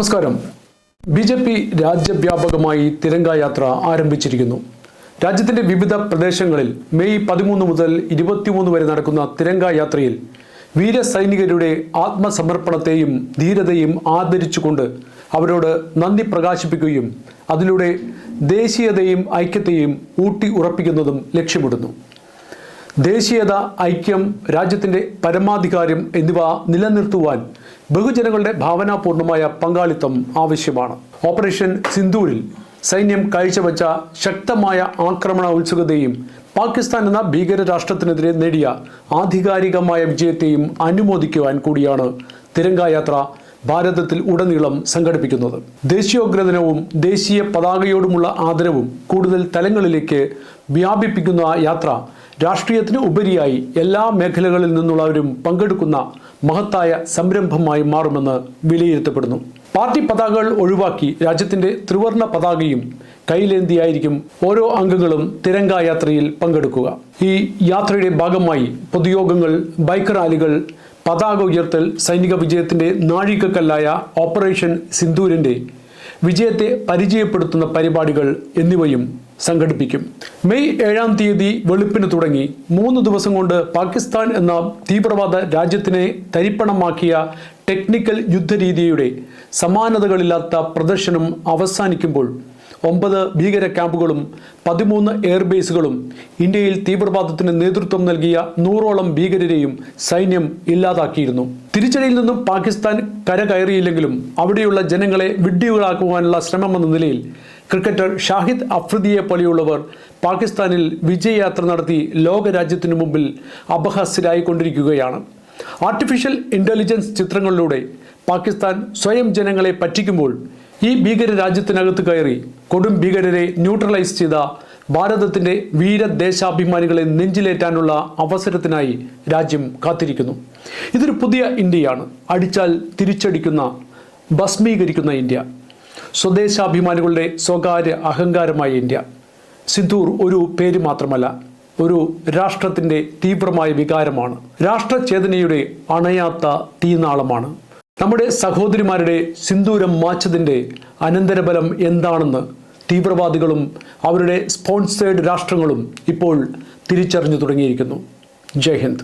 നമസ്കാരം. ബി.ജെ.പി. രാജ്യവ്യാപകമായി തിരംഗായാത്ര ആരംഭിച്ചിരിക്കുന്നു. രാജ്യത്തിന്റെ വിവിധ പ്രദേശങ്ങളിൽ മെയ് 13 മുതൽ 23 വരെ നടക്കുന്ന തിരംഗായാത്രയിൽ വീരസൈനികരുടെ ആത്മസമർപ്പണത്തെയും ധീരതയും ആദരിച്ചുകൊണ്ട് അവരോട് നന്ദി പ്രകാശിപ്പിക്കുകയും അതിലൂടെ ദേശീയതയും ഐക്യത്തെയും ഊട്ടി ഉറപ്പിക്കുന്നതും ലക്ഷ്യമിടുന്നു. ദേശീയത, ഐക്യം, രാജ്യത്തിൻ്റെ പരമാധികാരം എന്നിവ നിലനിർത്തുവാൻ ബഹുജനങ്ങളുടെ ഭാവനാപൂർണമായ പങ്കാളിത്തം ആവശ്യമാണ്. ഓപ്പറേഷൻ സിന്ദൂരിൽ സൈന്യം കാഴ്ചവെച്ച ശക്തമായ ആക്രമണ ഉത്സുകതയും പാകിസ്ഥാൻ എന്ന ഭീകര രാഷ്ട്രത്തിനെതിരെ നേടിയ ആധികാരികമായ വിജയത്തെയും അനുമോദിക്കുവാൻ കൂടിയാണ് തിരംഗായാത്ര ഭാരതത്തിൽ ഉടനീളം സംഘടിപ്പിക്കുന്നത്. ദേശീയോദ്ഗ്രഥനവും ദേശീയ പതാകയോടുമുള്ള ആദരവും കൂടുതൽ തലങ്ങളിലേക്ക് വ്യാപിപ്പിക്കുന്ന യാത്ര രാഷ്ട്രീയത്തിന് ഉപരിയായി എല്ലാ മേഖലകളിൽ നിന്നുള്ളവരും പങ്കെടുക്കുന്ന മഹത്തായ സംരംഭമായി മാറുമെന്ന് വിലയിരുത്തപ്പെടുന്നു. പാർട്ടി പതാകകൾ ഒഴിവാക്കി രാജ്യത്തിൻ്റെ ത്രിവർണ്ണ പതാകയും കൈയിലേന്തിയായിരിക്കും ഓരോ അംഗങ്ങളും തിരംഗായാത്രയിൽ പങ്കെടുക്കുക. ഈ യാത്രയുടെ ഭാഗമായി പൊതുയോഗങ്ങൾ, ബൈക്ക് റാലികൾ, പതാക ഉയർത്തൽ, സൈനിക വിജയത്തിൻ്റെ നാഴികക്കല്ലായ ഓപ്പറേഷൻ സിന്ദൂരിൻ്റെ വിജയത്തെ പരിചയപ്പെടുത്തുന്ന പരിപാടികൾ എന്നിവയും സംഘടിപ്പിക്കും. മെയ് 7-ാം തീയതി വെളുപ്പിന് തുടങ്ങി 3 ദിവസം കൊണ്ട് പാകിസ്ഥാൻ എന്ന തീവ്രവാദ രാജ്യത്തിനെ തരിപ്പണമാക്കിയ ടെക്നിക്കൽ യുദ്ധരീതിയുടെ സമാനതകളില്ലാത്ത പ്രദർശനം അവസാനിക്കുമ്പോൾ 9 ഭീകര ക്യാമ്പുകളും 13 എയർബേസുകളും ഇന്ത്യയിൽ തീവ്രവാദത്തിന് നേതൃത്വം നൽകിയ 100ഓളം ഭീകരരെയും സൈന്യം ഇല്ലാതാക്കിയിരുന്നു. തിരിച്ചടിയിൽ നിന്നും പാകിസ്ഥാൻ കരകയറിയില്ലെങ്കിലും അവിടെയുള്ള ജനങ്ങളെ വിഡ്ഢികളാക്കുവാനുള്ള ശ്രമമെന്ന നിലയിൽ ക്രിക്കറ്റർ ഷാഹിദ് അഫ്രിദിയെ പോലെയുള്ളവർ പാകിസ്ഥാനിൽ വിജയയാത്ര നടത്തി ലോകരാജ്യത്തിനു മുമ്പിൽ അപഹാസ്യരായിക്കൊണ്ടിരിക്കുകയാണ്. ആർട്ടിഫിഷ്യൽ ഇൻ്റലിജൻസ് ചിത്രങ്ങളിലൂടെ പാകിസ്ഥാൻ സ്വയം ജനങ്ങളെ പറ്റിക്കുമ്പോൾ ഈ ഭീകര രാജ്യത്തിനകത്ത് കയറി കൊടും ഭീകരരെ ന്യൂട്രലൈസ് ചെയ്ത ഭാരതത്തിൻ്റെ വീരദേശാഭിമാനികളെ നെഞ്ചിലേറ്റാനുള്ള അവസരത്തിനായി രാജ്യം കാത്തിരിക്കുന്നു. ഇതൊരു പുതിയ ഇന്ത്യയാണ്. അടിച്ചാൽ തിരിച്ചടിക്കുന്ന, ഭസ്മീകരിക്കുന്ന ഇന്ത്യ. സ്വദേശാഭിമാനികളുടെ സ്വകാര്യ അഹങ്കാരമായ ഇന്ത്യ. സിന്ദൂർ ഒരു പേര് മാത്രമല്ല, ഒരു രാഷ്ട്രത്തിൻ്റെ തീവ്രമായ വികാരമാണ്. രാഷ്ട്രചേതനയുടെ അണയാത്ത തീനാളമാണ്. നമ്മുടെ സഹോദരിമാരുടെ സിന്ദൂരം മാച്ചതിൻ്റെ അനന്തരഫലം എന്താണെന്ന് തീവ്രവാദികളും അവരുടെ സ്പോൺസേഡ് രാഷ്ട്രങ്ങളും ഇപ്പോൾ തിരിച്ചറിഞ്ഞു തുടങ്ങിയിരിക്കുന്നു. ജയ് ഹിന്ദ്.